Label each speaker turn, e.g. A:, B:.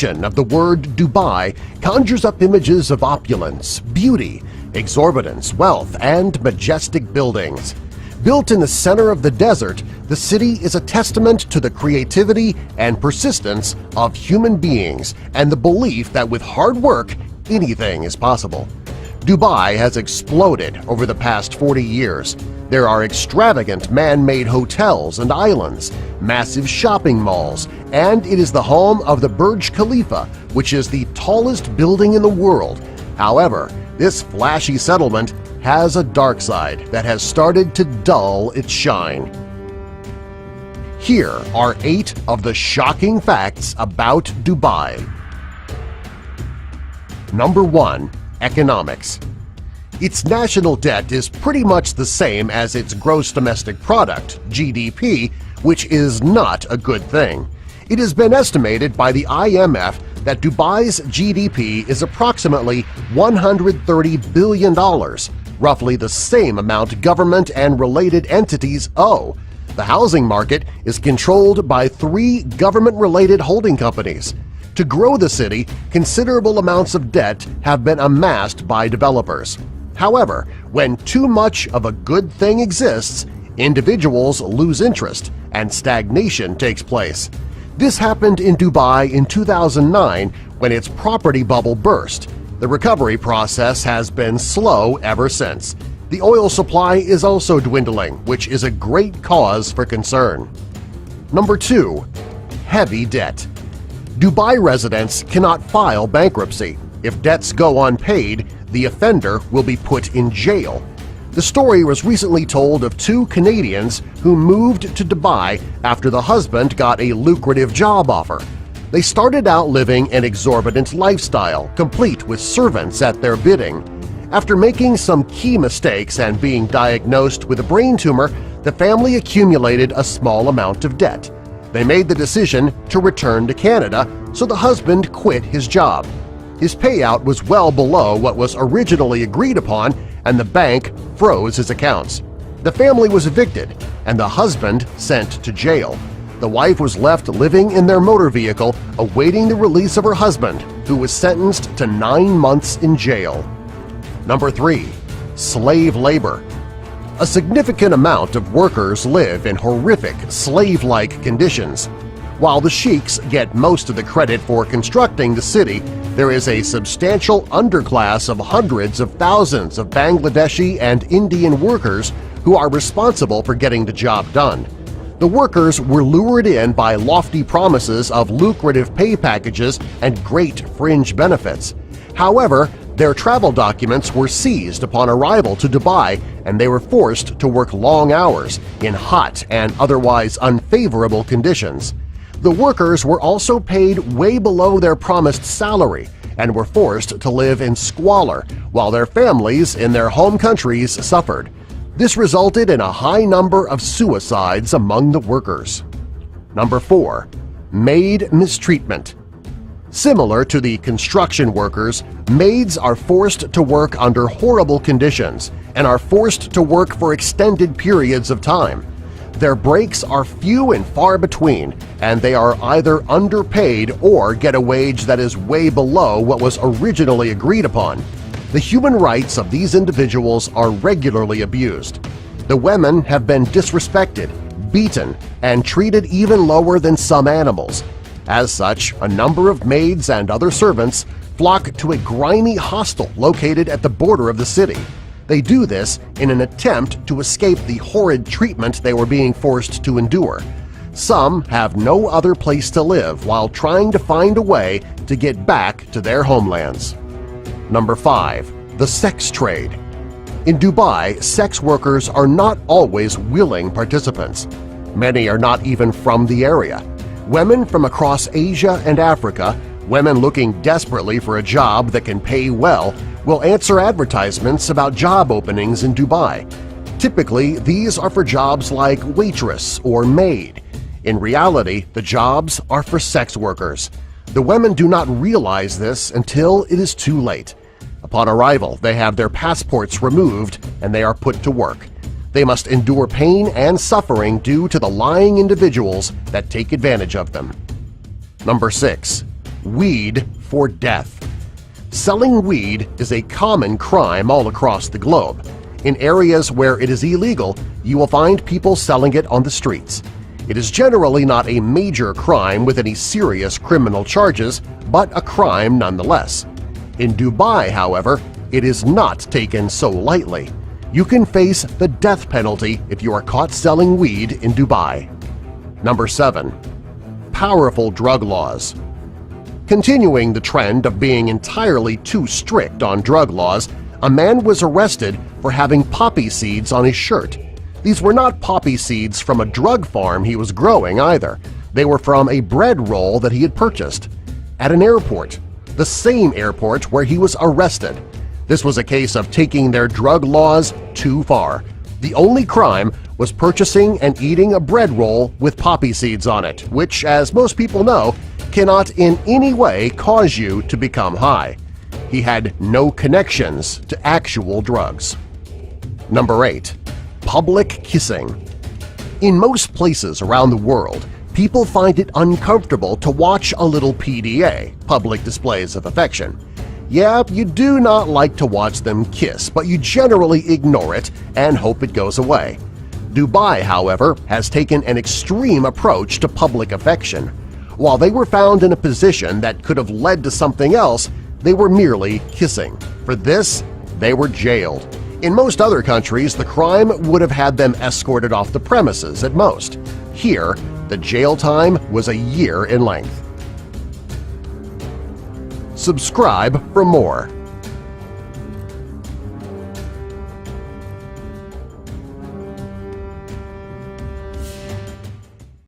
A: mention of the word Dubai conjures up images of opulence, beauty, exorbitance, wealth, and majestic buildings. Built in the center of the desert, the city is a testament to the creativity and persistence of human beings and the belief that with hard work, anything is possible. Dubai has exploded over the past 40 years. There are extravagant man-made hotels and islands, massive shopping malls, and it is the home of the Burj Khalifa, which is the tallest building in the world. However, this flashy settlement has a dark side that has started to dull its shine. Here are 8 of the shocking facts about Dubai. Number 1. Economics. Its national debt is pretty much the same as its gross domestic product, GDP, which is not a good thing. It has been estimated by the IMF that Dubai's GDP is approximately $130 billion, roughly the same amount government and related entities owe. The housing market is controlled by 3 government-related holding companies. To grow the city, considerable amounts of debt have been amassed by developers. However, when too much of a good thing exists, individuals lose interest and stagnation takes place. This happened in Dubai in 2009 when its property bubble burst. The recovery process has been slow ever since. The oil supply is also dwindling, which is a great cause for concern. Number 2. Heavy debt. Dubai residents cannot file bankruptcy. If debts go unpaid, the offender will be put in jail. The story was recently told of 2 Canadians who moved to Dubai after the husband got a lucrative job offer. They started out living an exorbitant lifestyle, complete with servants at their bidding. After making some key mistakes and being diagnosed with a brain tumor, the family accumulated a small amount of debt. They made the decision to return to Canada, so the husband quit his job. His payout was well below what was originally agreed upon, and the bank froze his accounts. The family was evicted, and the husband sent to jail. The wife was left living in their motor vehicle, awaiting the release of her husband, who was sentenced to 9 months in jail. Number 3. Slave labor. A significant amount of workers live in horrific, slave-like conditions. While the sheiks get most of the credit for constructing the city, there is a substantial underclass of hundreds of thousands of Bangladeshi and Indian workers who are responsible for getting the job done. The workers were lured in by lofty promises of lucrative pay packages and great fringe benefits. However, their travel documents were seized upon arrival to Dubai, and they were forced to work long hours in hot and otherwise unfavorable conditions. The workers were also paid way below their promised salary and were forced to live in squalor while their families in their home countries suffered. This resulted in a high number of suicides among the workers. Number 4. Maid mistreatment. Similar to the construction workers, maids are forced to work under horrible conditions and are forced to work for extended periods of time. Their breaks are few and far between, and they are either underpaid or get a wage that is way below what was originally agreed upon. The human rights of these individuals are regularly abused. The women have been disrespected, beaten, and treated even lower than some animals. As such, a number of maids and other servants flock to a grimy hostel located at the border of the city. They do this in an attempt to escape the horrid treatment they were being forced to endure. Some have no other place to live while trying to find a way to get back to their homelands. Number 5. The sex trade. In Dubai, sex workers are not always willing participants. Many are not even from the area. Women from across Asia and Africa, women looking desperately for a job that can pay well, will answer advertisements about job openings in Dubai. Typically, these are for jobs like waitress or maid. In reality, the jobs are for sex workers. The women do not realize this until it is too late. Upon arrival, they have their passports removed and they are put to work. They must endure pain and suffering due to the lying individuals that take advantage of them. Number 6. Weed for death. Selling weed is a common crime all across the globe. In areas where it is illegal, you will find people selling it on the streets. It is generally not a major crime with any serious criminal charges, but a crime nonetheless. In Dubai, however, it is not taken so lightly. You can face the death penalty if you are caught selling weed in Dubai. Number 7. Powerful drug laws. Continuing the trend of being entirely too strict on drug laws, a man was arrested for having poppy seeds on his shirt. These were not poppy seeds from a drug farm he was growing either. They were from a bread roll that he had purchased at an airport, the same airport where he was arrested. This was a case of taking their drug laws too far. The only crime was purchasing and eating a bread roll with poppy seeds on it, which, as most people know, cannot in any way cause you to become high. He had no connections to actual drugs. Number 8. Public kissing. In most places around the world, people find it uncomfortable to watch a little PDA, public displays of affection. Yeah, you do not like to watch them kiss, but you generally ignore it and hope it goes away. Dubai, however, has taken an extreme approach to public affection. While they were found in a position that could have led to something else, they were merely kissing. For this, they were jailed. In most other countries, the crime would have had them escorted off the premises at most. Here, the jail time was a year in length. Subscribe for more.